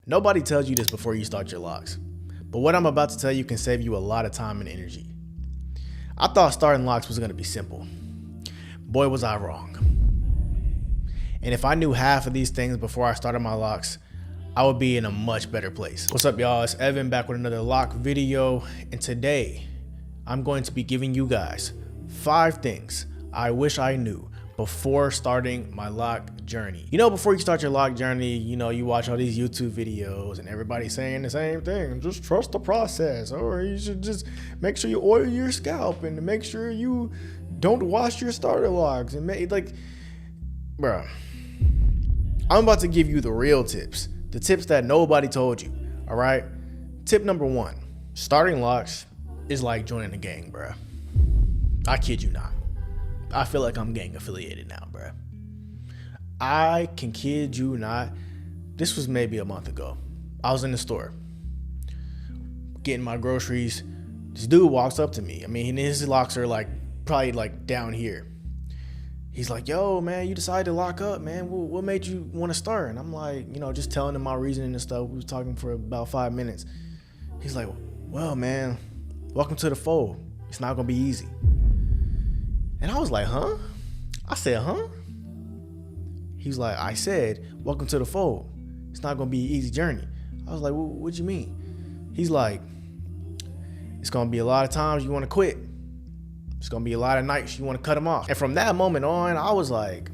Nobody tells you this before you start your locks, but what I'm about to tell you can save you a lot of time and energy. I thought starting locks was gonna be simple. Boy, was I wrong. And if I knew half of these things before I started my locks, I would be in a much better place. What's up, y'all? It's Evan back with another lock video, and today I'm going to be giving you guys 5 things I wish I knew before starting my lock journey. You know, before you start your lock journey, you know, you watch all these YouTube videos and everybody's saying the same thing. Just trust the process, or you should just make sure you oil your scalp and make sure you don't wash your starter locks and make like, bruh. I'm about to give you the real tips, the tips that nobody told you. All right. Tip number 1, starting locks is like joining a gang, bruh. I kid you not. I feel like I'm gang affiliated now, bruh. I can kid you not. This was maybe a month ago. I was in the store getting my groceries. This dude walks up to me. I mean, his locks are like probably like down here. He's like, yo, man, you decided to lock up, man. What made you want to start? And I'm like, you know, just telling him my reasoning and stuff. We was talking for about 5 minutes. He's like, well, man, welcome to the fold. It's not going to be easy. And I was like, huh? I said, huh? He's like, I said, welcome to the fold. It's not going to be an easy journey. I was like, well, what you mean? He's like, it's going to be a lot of times you want to quit. It's going to be a lot of nights you want to cut them off. And from that moment on, I was like,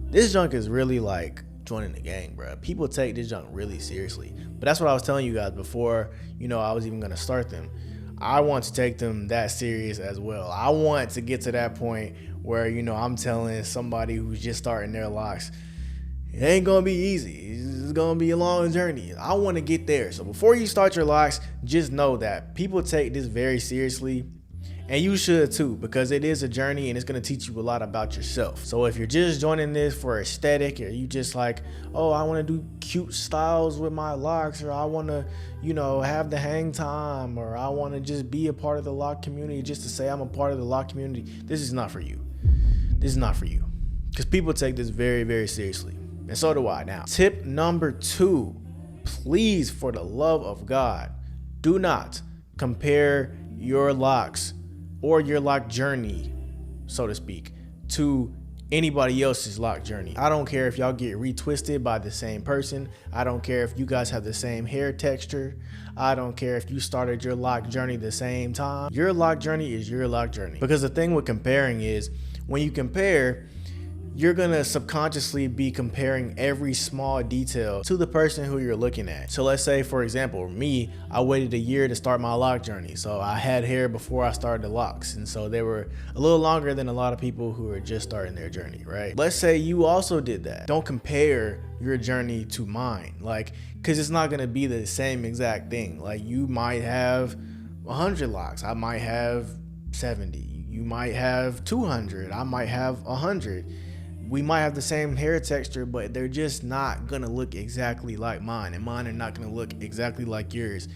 this junk is really like joining the gang, bro. People take this junk really seriously. But that's what I was telling you guys before, you know, I was even going to start them. I want to take them that serious as well. I want to get to that point where, you know, I'm telling somebody who's just starting their locks, it ain't going to be easy. It's going to be a long journey. I want to get there. So before you start your locks, just know that people take this very seriously. And you should too, because it is a journey and it's going to teach you a lot about yourself. So if you're just joining this for aesthetic, or you just like, oh, I want to do cute styles with my locks, or I want to, you know, have the hang time, or I want to just be a part of the lock community just to say I'm a part of the lock community, this is not for you. This is not for you, because people take this very, very seriously. And so do I. Now, tip number 2, please, for the love of God, do not compare your locks or your lock journey, so to speak, to anybody else's lock journey. I don't care if y'all get retwisted by the same person. I don't care if you guys have the same hair texture. I don't care if you started your lock journey the same time. Your lock journey is your lock journey. Because the thing with comparing is, when you compare, you're gonna subconsciously be comparing every small detail to the person who you're looking at. So let's say, for example, me, I waited a year to start my lock journey. So I had hair before I started the locks. And so they were a little longer than a lot of people who are just starting their journey, right? Let's say you also did that. Don't compare your journey to mine, like, cause it's not gonna be the same exact thing. Like, you might have 100 locks. I might have 70. You might have 200. I might have 100. We might have the same hair texture, but they're just not gonna look exactly like mine, and mine are not gonna look exactly like yours.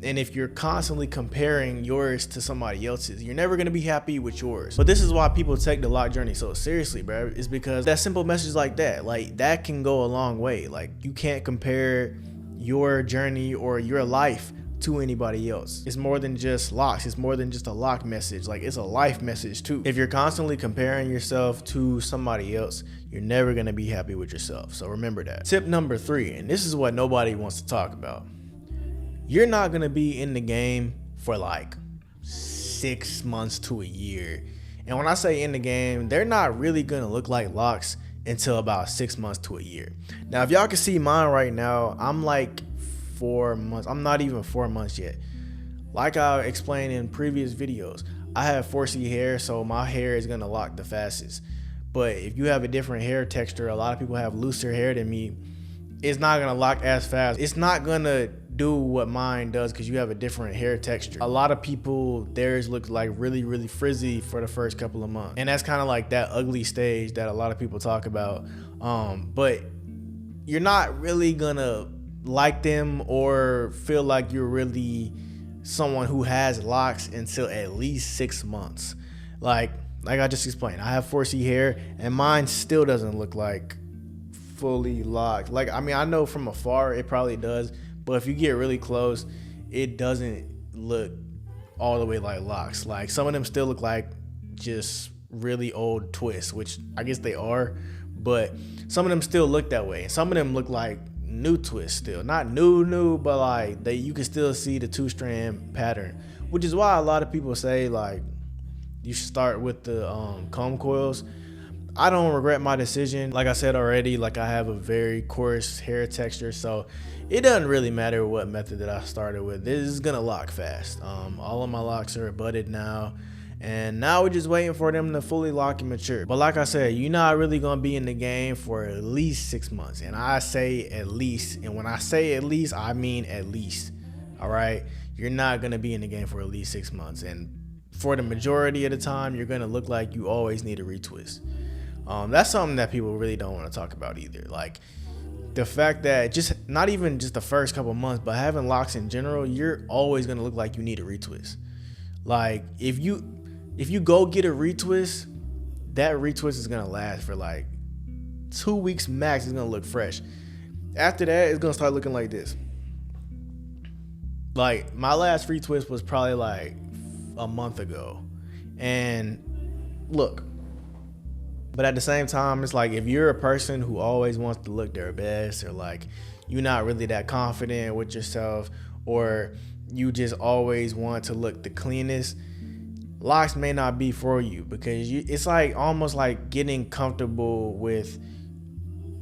And if you're constantly comparing yours to somebody else's, you're never gonna be happy with yours. But this is why people take the lock journey so seriously, bro, is because that simple message like that can go a long way. Like, you can't compare your journey or your life to anybody else. It's more than just locks. It's more than just a lock message. Like, it's a life message too. If you're constantly comparing yourself to somebody else, you're never gonna be happy with yourself. So remember that. Tip number 3, and this is what nobody wants to talk about. You're not gonna be in the game for like 6 months to a year. And when I say in the game, they're not really gonna look like locks until about 6 months to a year. Now, if y'all can see mine right now, I'm like 4 months. I'm not even 4 months yet. Like I explained in previous videos, I have 4C hair, so my hair is gonna lock the fastest. But if you have a different hair texture, a lot of people have looser hair than me, it's not gonna lock as fast. It's not gonna do what mine does because you have a different hair texture. A lot of people, theirs looks like really, really frizzy for the first couple of months. And that's kind of like that ugly stage that a lot of people talk about. But you're not really gonna like them or feel like you're really someone who has locks until at least 6 months. Like I just explained, I have 4C hair and mine still doesn't look like fully locked. Like, I mean, I know from afar it probably does, but if you get really close, it doesn't look all the way like locks. Like, some of them still look like just really old twists, which I guess they are, but some of them still look that way. And some of them look like new twists still. Not new, but like you can still see the 2-strand pattern, which is why a lot of people say like you should start with the comb coils. I don't regret my decision. Like I said already, like I have a very coarse hair texture, so it doesn't really matter what method that I started with. This is gonna lock fast. All of my locks are budded now, and now we're just waiting for them to fully lock and mature. But like I said, you're not really gonna be in the game for at least 6 months, and I say at least. And when I say at least, I mean at least. All right, you're not gonna be in the game for at least 6 months, and for the majority of the time, you're gonna look like you always need a retwist. That's something that people really don't want to talk about either. Like the fact that just not even just the first couple months, but having locks in general, you're always gonna look like you need a retwist. Like if you go get a retwist, that retwist is gonna last for like 2 weeks max. It's gonna look fresh. After that, it's gonna start looking like this. Like my last retwist was probably like a month ago, and look. But at the same time, it's like if you're a person who always wants to look their best, or like you're not really that confident with yourself, or you just always want to look the cleanest, locks may not be for you, because it's like almost like getting comfortable with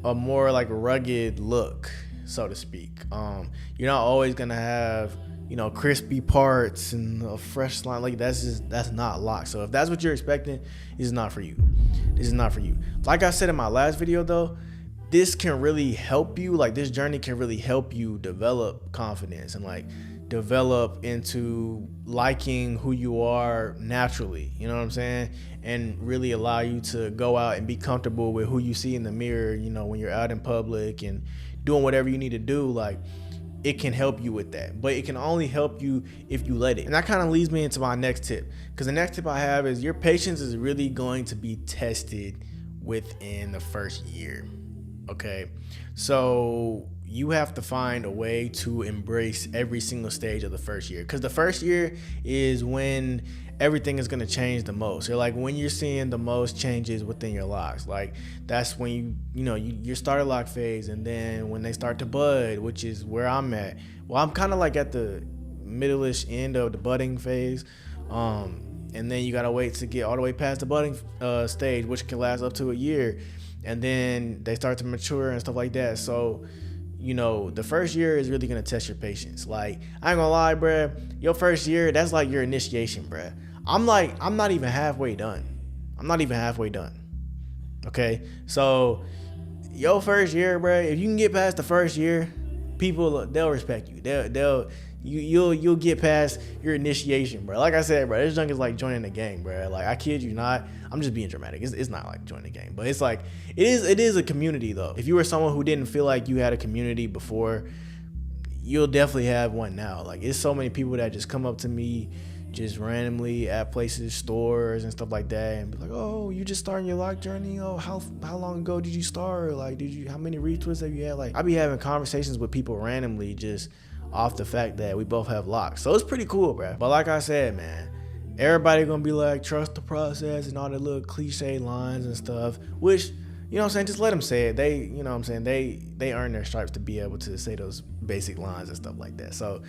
a more like rugged look, so to speak. You're not always gonna have, you know, crispy parts and a fresh line. Like that's not locks. So if that's what you're expecting, this is not for you. This is not for you. Like I said in my last video though, this can really help you. Like this journey can really help you develop confidence and like develop into liking who you are naturally, you know what I'm saying? And really allow you to go out and be comfortable with who you see in the mirror, you know, when you're out in public and doing whatever you need to do. Like it can help you with that, but it can only help you if you let it. And that kind of leads me into my next tip, because the next tip I have is your patience is really going to be tested within the first year. Okay, so you have to find a way to embrace every single stage of the first year, because the first year is when everything is going to change the most. You're like when you're seeing the most changes within your locks. Like that's when you start a lock phase, and then when they start to bud, which is where I'm at. Well, I'm kind of like at the middle-ish end of the budding phase, and then you gotta wait to get all the way past the budding stage, which can last up to a year, and then they start to mature and stuff like that. So you know, the first year is really gonna test your patience. Like, I ain't gonna lie, bruh, your first year, that's like your initiation, bruh. I'm not even halfway done. Okay, so your first year, bruh, if you can get past the first year, people, they'll respect you. You'll get past your initiation, bro. Like I said, bro, this junk is like joining the gang, bro. Like, I kid you not. I'm just being dramatic. It's not like joining the gang, but it's like it is a community though. If you were someone who didn't feel like you had a community before, you'll definitely have one now. Like, it's so many people that just come up to me just randomly at places, stores and stuff like that, and be like, "Oh, you just starting your lock journey? Oh, how long ago did you start? Like, how many retwists have you had?" Like, I be having conversations with people randomly just off the fact that we both have locks. So it's pretty cool, bro. But like I said, man, everybody gonna be like, trust the process and all the little cliche lines and stuff, which, you know what I'm saying, just let them say it. They, you know what I'm saying, they earn their stripes to be able to say those basic lines and stuff like that. So,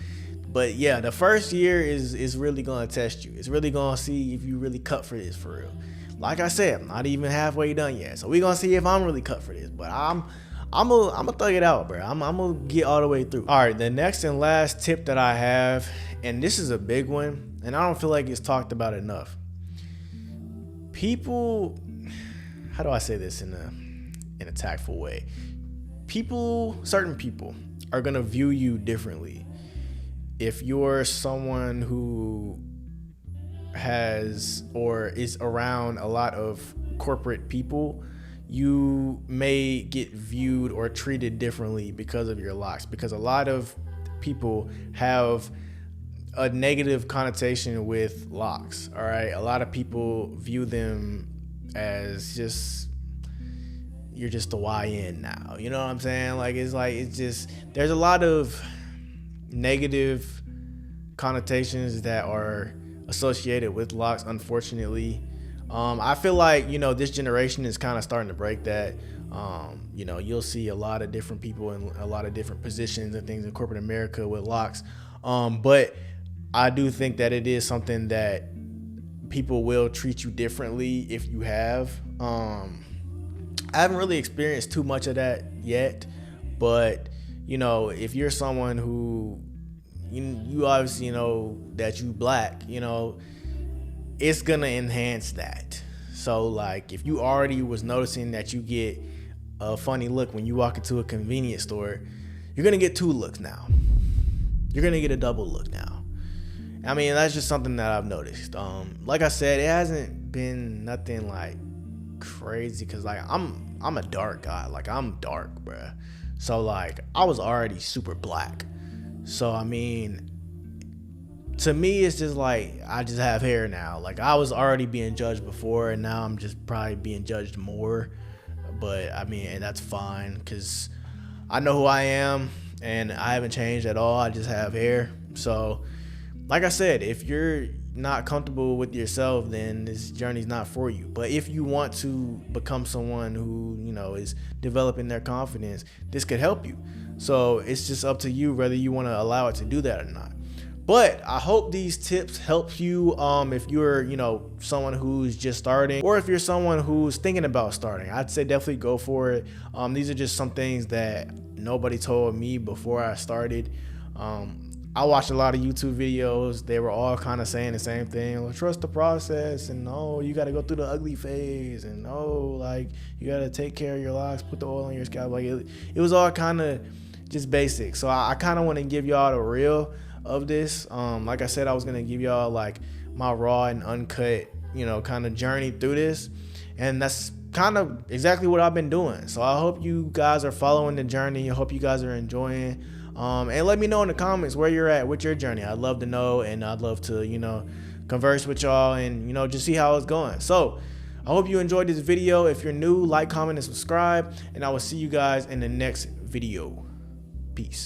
but yeah, the first year is really gonna test you. It's really gonna see if you really cut for this for real. Like I said, I'm not even halfway done yet. So we gonna see if I'm really cut for this, but I'm gonna thug it out, bro. I'm gonna get all the way through. All right, the next and last tip that I have, and this is a big one, and I don't feel like it's talked about enough. People, how do I say this in a tactful way? Certain people are gonna view you differently. If you're someone who has or is around a lot of corporate people, you may get viewed or treated differently because of your locks, because a lot of people have a negative connotation with locks. All right, a lot of people view them as just you're just a YN now. You know what I'm saying? It's just, there's a lot of negative connotations that are associated with locks, unfortunately. I feel like, this generation is kind of starting to break that. You'll see a lot of different people in a lot of different positions and things in corporate America with locks. But I do think that it is something that people will treat you differently if you have. I haven't really experienced too much of that yet, but if you're someone who you obviously know that you black, it's gonna enhance that. So like, if you already was noticing that you get a funny look when you walk into a convenience store, you're gonna get 2 looks now. You're gonna get a double look now. I mean, that's just something that I've noticed. Like I said, it hasn't been nothing like crazy, because like I'm a dark guy. Like, I'm dark, bruh. So like, I was already super black. So I mean, to me, it's just like, I just have hair now. Like, I was already being judged before, and now I'm just probably being judged more. But I mean, and that's fine, because I know who I am and I haven't changed at all. I just have hair. So like I said, if you're not comfortable with yourself, then this journey's not for you. But if you want to become someone who, is developing their confidence, this could help you. So it's just up to you whether you want to allow it to do that or not. But I hope these tips help you if you're, someone who's just starting, or if you're someone who's thinking about starting. I'd say definitely go for it. These are just some things that nobody told me before I started. I watched a lot of YouTube videos. They were all kind of saying the same thing. Like, trust the process, and you got to go through the ugly phase, and you got to take care of your locks, put the oil on your scalp. Like, it was all kind of just basic. So I kind of want to give y'all the real of this. Like I said, I was going to give y'all like my raw and uncut, kind of journey through this. And that's kind of exactly what I've been doing. So I hope you guys are following the journey. I hope you guys are enjoying. And let me know in the comments where you're at with your journey. I'd love to know, and I'd love to, converse with y'all and, just see how it's going. So I hope you enjoyed this video. If you're new, like, comment, and subscribe, and I will see you guys in the next video. Peace.